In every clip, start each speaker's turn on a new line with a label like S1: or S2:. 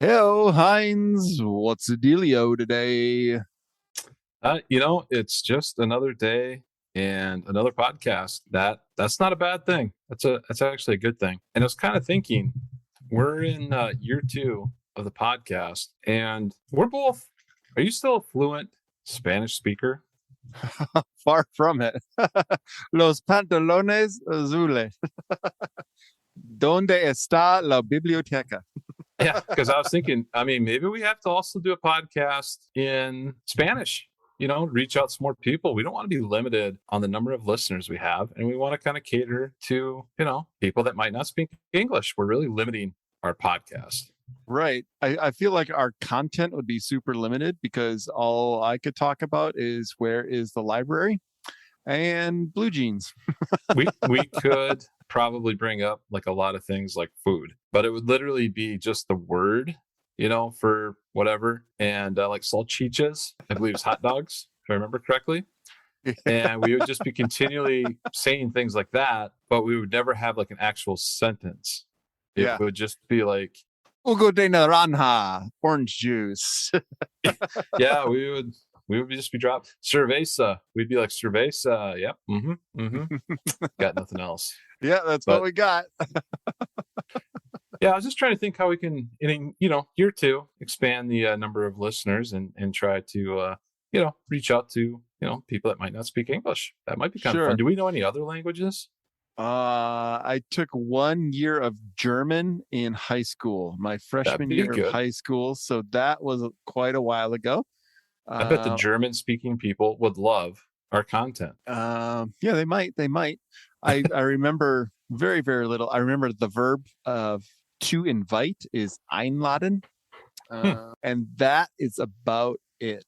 S1: Hello, Hinds. What's the dealio today?
S2: It's just another day and another podcast. That's not a bad thing. That's actually a good thing. And I was kind of thinking, we're in year two of the podcast, and we're both. Are you still a fluent Spanish speaker?
S1: Far from it. Los pantalones azules. ¿Dónde está la biblioteca?
S2: Yeah, because I was thinking, maybe we have to also do a podcast in Spanish. Reach out to more people. We don't want to be limited on the number of listeners we have, and we want to kind of cater to, people that might not speak English. We're really limiting our podcast.
S1: Right. I feel like our content would be super limited because all I could talk about is where is the library and blue jeans.
S2: We could probably bring up like a lot of things like food, but it would literally be just the word, for whatever. And like salchichas, I believe, is hot dogs, if I remember correctly. And we would just be continually saying things like that, but we would never have like an actual sentence. It would just be like
S1: Jugo de naranja, orange juice.
S2: yeah, we would just be dropped cerveza. We'd be like cerveza. Yep. Got nothing else.
S1: Yeah, that's what we got.
S2: Yeah, I was just trying to think how we can, in year two, expand the number of listeners and try to, reach out to, people that might not speak English. That might be kind of fun. Do we know any other languages?
S1: I took 1 year of German in high school, my freshman year of high school. So that was quite a while ago.
S2: I bet the German-speaking people would love our content.
S1: Yeah, they might. I remember very, very little. I remember the verb of to invite is einladen. And that is about it.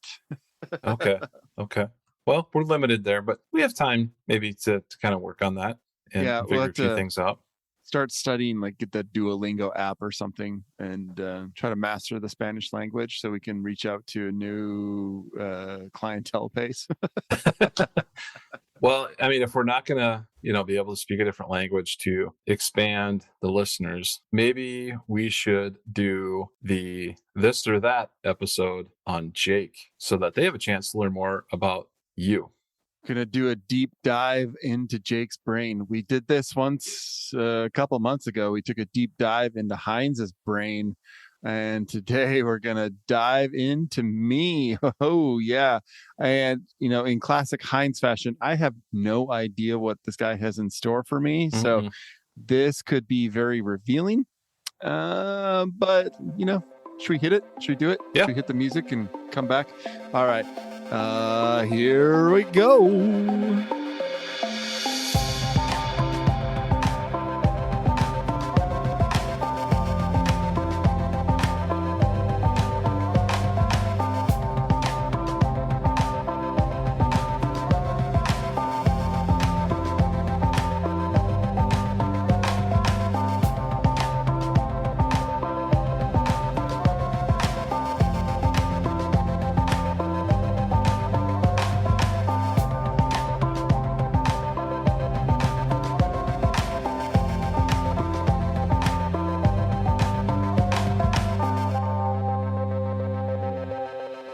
S2: Okay. Well, we're limited there, but we have time maybe to kind of work on that and figure a few things out.
S1: Start studying, like get the Duolingo app or something, and try to master the Spanish language so we can reach out to a new clientele base.
S2: Well, if we're not going to, be able to speak a different language to expand the listeners, maybe we should do the this or that episode on Jake so that they have a chance to learn more about you.
S1: Gonna do a deep dive into Jake's brain. We did this once a couple months ago. We took a deep dive into Hinds's brain, and today we're gonna dive into me. Oh yeah, and in classic Hinds fashion, I have no idea what this guy has in store for me. Mm-hmm. So this could be very revealing. But should we hit it? Should we do it?
S2: Yeah.
S1: Should we hit the music and come back? All right. Here we go.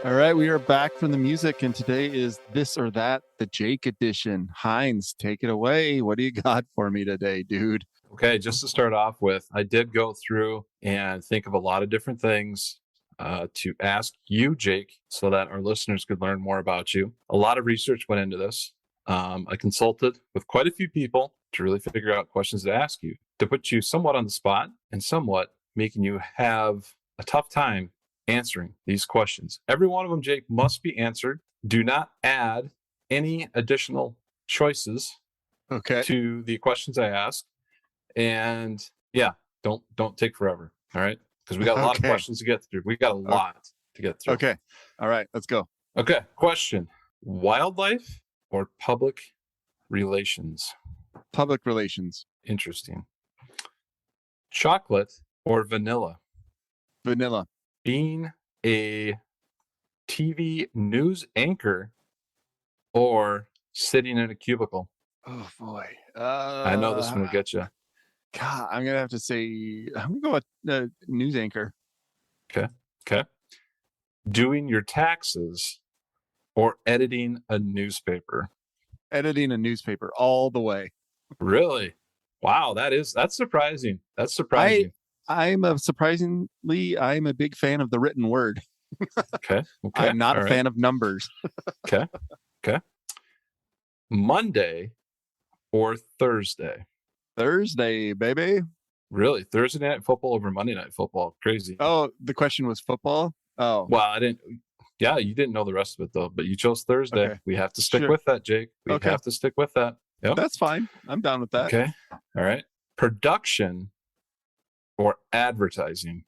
S1: All right, we are back from the music, and today is This or That, the Jake edition. Hinds, take it away. What do you got for me today, dude?
S2: Okay, just to start off with, I did go through and think of a lot of different things to ask you, Jake, so that our listeners could learn more about you. A lot of research went into this. I consulted with quite a few people to really figure out questions to ask you, to put you somewhat on the spot and somewhat making you have a tough time answering these questions. Every one of them, Jake, must be answered. Do not add any additional choices to the questions I ask. And yeah, don't take forever. All right. Because we got a lot of questions to get through. We got a lot to get through.
S1: Okay. All right. Let's go.
S2: Okay. Question. Wildlife or public relations?
S1: Public relations.
S2: Interesting. Chocolate or vanilla?
S1: Vanilla.
S2: Being a TV news anchor or sitting in a cubicle?
S1: Oh boy.
S2: I know this one will get you.
S1: God, I'm going to have to say, I'm going to go with news anchor.
S2: Okay. Okay. Doing your taxes or editing a newspaper?
S1: Editing a newspaper all the way.
S2: Really? Wow, that's surprising. That's
S1: I
S2: surprising.
S1: I'm a big fan of the written word.
S2: Okay. Okay.
S1: I'm not
S2: All
S1: a
S2: right.
S1: fan of numbers.
S2: Okay. Okay. Monday or Thursday?
S1: Thursday, baby.
S2: Really? Thursday night football over Monday night football? Crazy.
S1: Oh, the question was football? Oh,
S2: Well, I didn't. Yeah, you didn't know the rest of it though, but you chose Thursday.
S1: okay.
S2: We have to stick
S1: Sure.
S2: with that, Jake. We
S1: Okay.
S2: have to stick with that. Yep.
S1: That's fine. I'm down with that.
S2: Okay. All right. Production or advertising?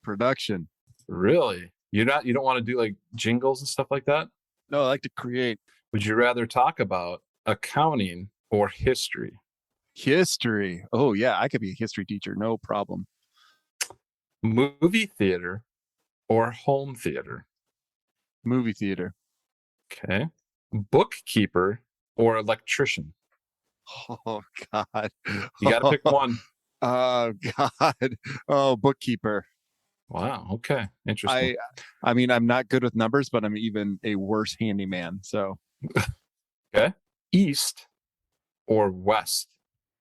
S1: Production.
S2: Really? You don't want to do like jingles and stuff like that?
S1: No, I like to create.
S2: Would you rather talk about accounting or history?
S1: History. Oh, yeah. I could be a history teacher. No problem.
S2: Movie theater or home theater?
S1: Movie theater.
S2: Okay. Bookkeeper or electrician?
S1: Oh, God.
S2: You got to pick one.
S1: Oh, God. Oh, bookkeeper.
S2: Wow. Okay. Interesting.
S1: I mean, I'm not good with numbers, but I'm even a worse handyman. So,
S2: Okay. East or west?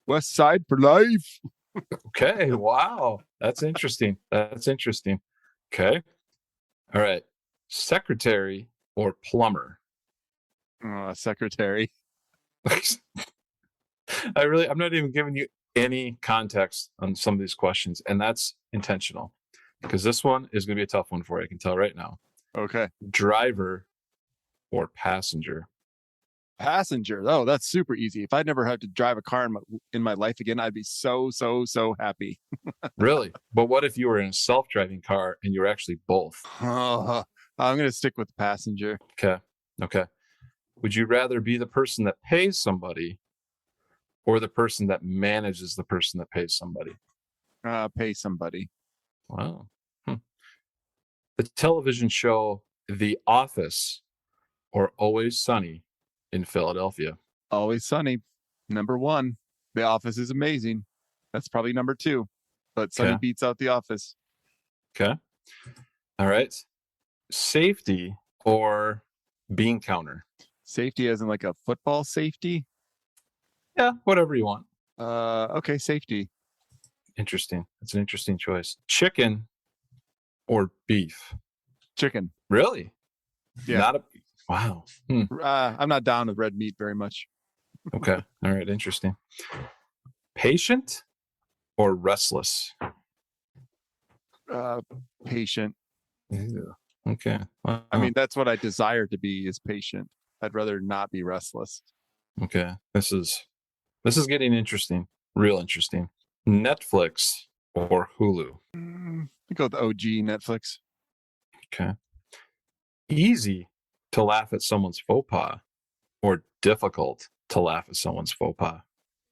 S1: West Side for life.
S2: Okay. Wow. That's interesting. That's interesting. Okay. All right. Secretary or plumber?
S1: Secretary.
S2: I'm not even giving you any context on some of these questions, and that's intentional because this one is going to be a tough one for you. I can tell right now.
S1: Okay.
S2: Driver or passenger?
S1: Passenger. Oh, that's super easy. If I'd never had to drive a car in my life again, I'd be so happy.
S2: Really? But what if you were in a self-driving car and you were actually both?
S1: I'm going to stick with passenger.
S2: Okay. Okay. Would you rather be the person that pays somebody or the person that manages the person that pays somebody?
S1: Pay somebody.
S2: Wow. The television show The Office or Always Sunny in Philadelphia?
S1: Always Sunny. Number one. The Office is amazing. That's probably number two. But Sunny
S2: Okay.
S1: beats out The Office.
S2: Okay. All right. Safety or bean counter?
S1: Safety as in like a football safety?
S2: Yeah, whatever you want.
S1: Okay, safety.
S2: Interesting. That's an interesting choice. Chicken or beef?
S1: Chicken.
S2: Really?
S1: Yeah.
S2: Not a wow.
S1: I'm not down with red meat very much.
S2: Okay. All right. Interesting. Patient or restless?
S1: Patient.
S2: Ew. Okay. Wow.
S1: I mean, that's what I desire to be is patient. I'd rather not be restless.
S2: Okay. This is getting interesting. Real interesting. Netflix or Hulu?
S1: Go with the OG Netflix.
S2: Okay. Easy to laugh at someone's faux pas or difficult to laugh at someone's faux pas?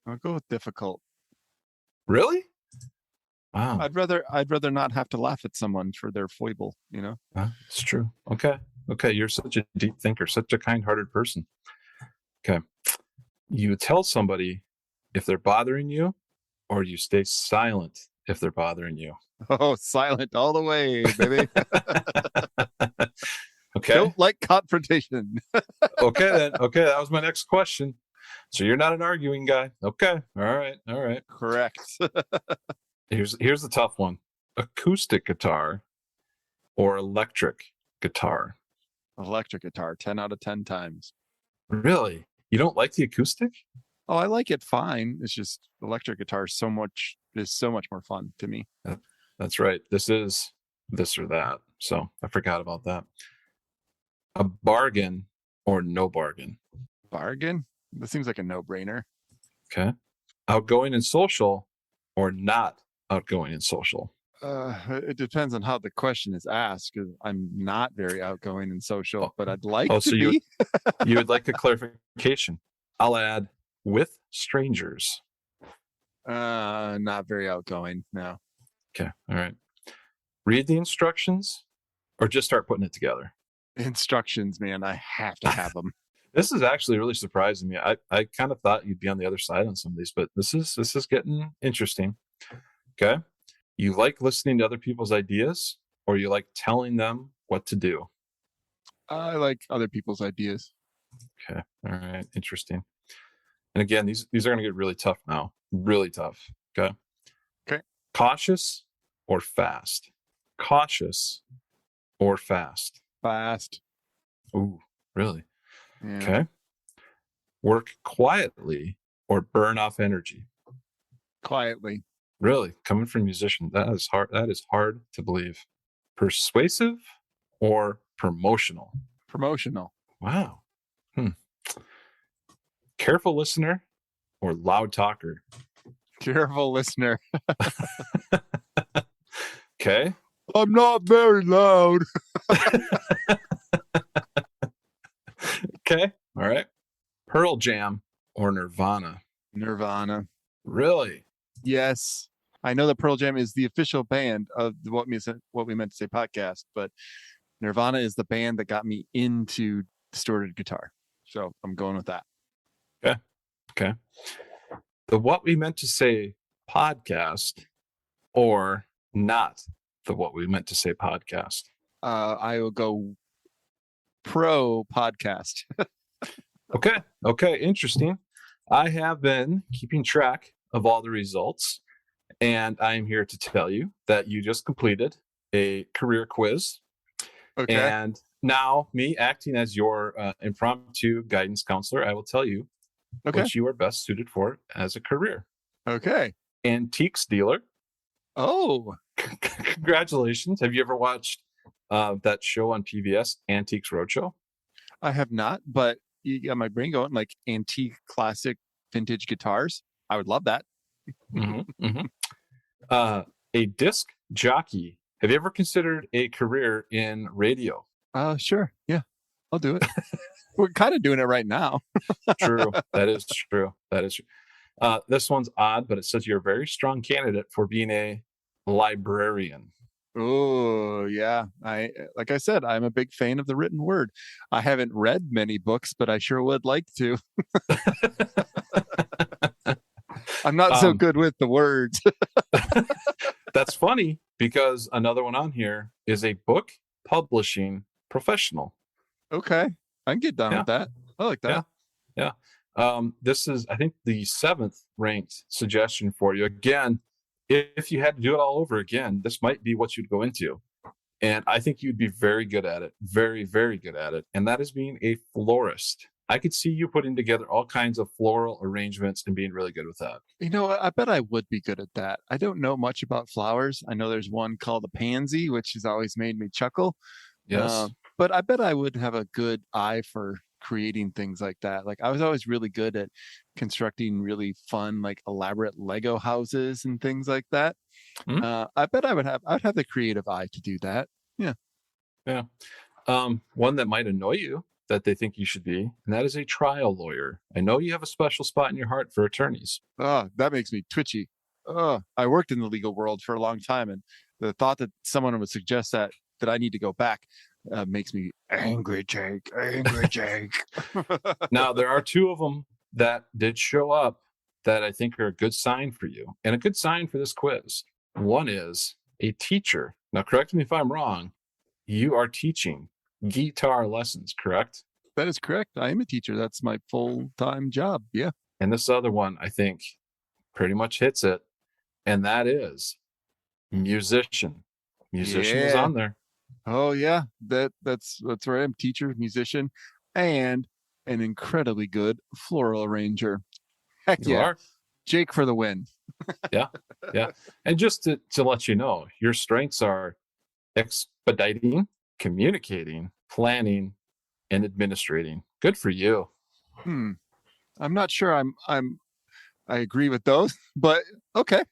S1: I'll go with difficult.
S2: Really? Wow.
S1: I'd rather not have to laugh at someone for their foible, you know?
S2: It's true. Okay. Okay. You're such a deep thinker, such a kind-hearted person. Okay. You tell somebody if they're bothering you, or you stay silent if they're bothering you.
S1: Oh, silent all the way, baby.
S2: Okay.
S1: Don't like confrontation.
S2: Okay then. Okay, that was my next question. So you're not an arguing guy. Okay. All right. All right.
S1: Correct.
S2: Here's the tough one. Acoustic guitar or electric guitar?
S1: Electric guitar, 10 out of 10 times.
S2: Really? You don't like the acoustic?
S1: Oh, I like it fine. It's just electric guitar is so much more fun to me.
S2: That's right. This is this or that. So I forgot about that. A bargain or no bargain?
S1: Bargain? That seems like a no-brainer.
S2: Okay. Outgoing and social or not outgoing and social?
S1: It depends on how the question is asked because I'm not very outgoing and social, but I'd like
S2: so
S1: to be.
S2: You would like a clarification. I'll add with strangers.
S1: Not very outgoing. No.
S2: Okay. All right. Read the instructions or just start putting it together?
S1: Instructions, man. I have to have them.
S2: This is actually really surprising me. I kind of thought you'd be on the other side on some of these, but this is getting interesting. Okay. You like listening to other people's ideas or you like telling them what to do?
S1: I like other people's ideas.
S2: Okay. All right. Interesting. And again, these are going to get really tough now. Really tough. Okay.
S1: Okay.
S2: Cautious or fast? Cautious or fast?
S1: Fast.
S2: Ooh, really?
S1: Yeah.
S2: Okay. Work quietly or burn off energy?
S1: Quietly.
S2: Really? Coming from a musician, that is hard. That is hard to believe. Persuasive or promotional?
S1: Promotional.
S2: Wow. Hmm. Careful listener or loud talker?
S1: Careful listener.
S2: Okay.
S1: I'm not very loud.
S2: Okay. All right. Pearl Jam or Nirvana?
S1: Nirvana.
S2: Really?
S1: Yes. I know that Pearl Jam is the official band of the What We Meant to Say podcast, but Nirvana is the band that got me into distorted guitar. So I'm going with that.
S2: Okay. Okay. The What We Meant to Say podcast or not the What We Meant to Say podcast?
S1: I will go pro podcast.
S2: Okay. Okay. Interesting. I have been keeping track of all the results, and I am here to tell you that you just completed a career quiz.
S1: Okay.
S2: And now, me acting as your impromptu guidance counselor, I will tell you
S1: Okay.
S2: what you are best suited for as a career.
S1: Okay.
S2: Antiques dealer.
S1: Oh,
S2: Congratulations. Have you ever watched that show on PBS, Antiques Roadshow?
S1: I have not, but you got my brain going like antique, classic, vintage guitars. I would love that.
S2: Mm-hmm, mm-hmm. A disc jockey. Have you ever considered a career in radio?
S1: Sure. Yeah, I'll do it. We're kind of doing it right now.
S2: True. That is true. That is true. This one's odd, but it says you're a very strong candidate for being a librarian.
S1: Oh, yeah. Like I said, I'm a big fan of the written word. I haven't read many books, but I sure would like to. I'm not so good with the words.
S2: That's funny because another one on here is a book publishing professional.
S1: Okay. I can get done with that. I like that.
S2: Yeah. This is, I think, the 7th ranked suggestion for you. Again, if you had to do it all over again, this might be what you'd go into. And I think you'd be very good at it. Very, very good at it. And that is being a florist. I could see you putting together all kinds of floral arrangements and being really good with that.
S1: You know, I bet I would be good at that. I don't know much about flowers. I know there's one called a pansy, which has always made me chuckle.
S2: Yes.
S1: But I bet I would have a good eye for creating things like that. Like I was always really good at constructing really fun, like elaborate Lego houses and things like that. I bet I'd have the creative eye to do that. Yeah.
S2: Yeah. One that might annoy you that they think you should be, and that is a trial lawyer. I know you have a special spot in your heart for attorneys.
S1: Oh, that makes me twitchy. Oh, I worked in the legal world for a long time, and the thought that someone would suggest that I need to go back makes me angry, Jake. Angry, Jake.
S2: Now, there are 2 of them that did show up that I think are a good sign for you and a good sign for this quiz. One is a teacher. Now, correct me if I'm wrong. You are teaching guitar lessons, correct?
S1: That is correct. I am a teacher. That's my full-time job. Yeah.
S2: And this other one, I think, pretty much hits it. And that is musician. Musician is on there.
S1: Oh yeah, that's right. I'm teacher, musician, and an incredibly good floral arranger. Heck
S2: You
S1: yeah,
S2: are.
S1: Jake for the win.
S2: Yeah. Yeah. And just to let you know, your strengths are expediting, communicating, planning, and administrating. Good for you.
S1: I'm not sure I agree with those, but okay.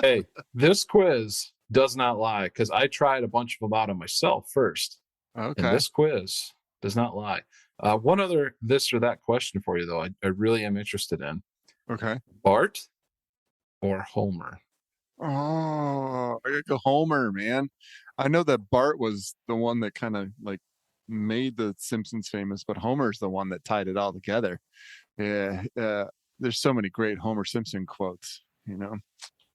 S2: Hey, this quiz does not lie because I tried a bunch of them out on myself first.
S1: Okay.
S2: And this quiz does not lie. One other this or that question for you, though, I really am interested in.
S1: Okay.
S2: Bart or Homer?
S1: Oh, I gotta go Homer, man. I know that Bart was the one that kind of like made the Simpsons famous, but Homer's the one that tied it all together. Yeah. There's so many great Homer Simpson quotes, you know?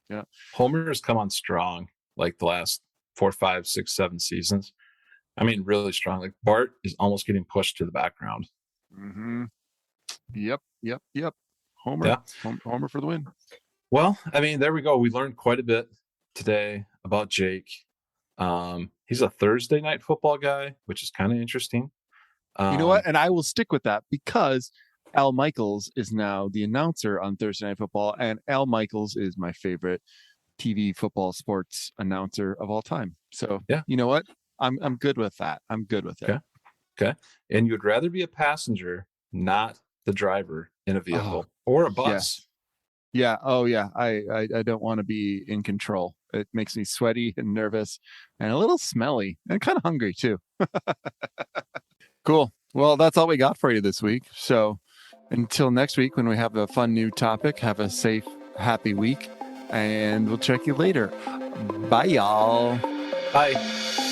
S1: Yeah.
S2: Homer has come on strong like the last 4, 5, 6, 7 seasons. I mean, really strong. Like Bart is almost getting pushed to the background.
S1: Mm-hmm. Yep. Homer.
S2: Yeah.
S1: Homer for the win.
S2: Well, I mean, there we go. We learned quite a bit today about Jake. He's a Thursday night football guy, which is kind of interesting.
S1: You know what? And I will stick with that because Al Michaels is now the announcer on Thursday Night Football, and Al Michaels is my favorite TV football sports announcer of all time. So
S2: yeah,
S1: you know what? I'm good with that. I'm good with it.
S2: Okay. Okay. And you'd rather be a passenger, not the driver in a vehicle or a bus.
S1: Yes. Yeah. Oh yeah. I don't want to be in control. It makes me sweaty and nervous and a little smelly and kind of hungry too. Cool. Well, that's all we got for you this week. So until next week, when we have a fun new topic, have a safe, happy week, and we'll check you later. Bye, y'all.
S2: Bye.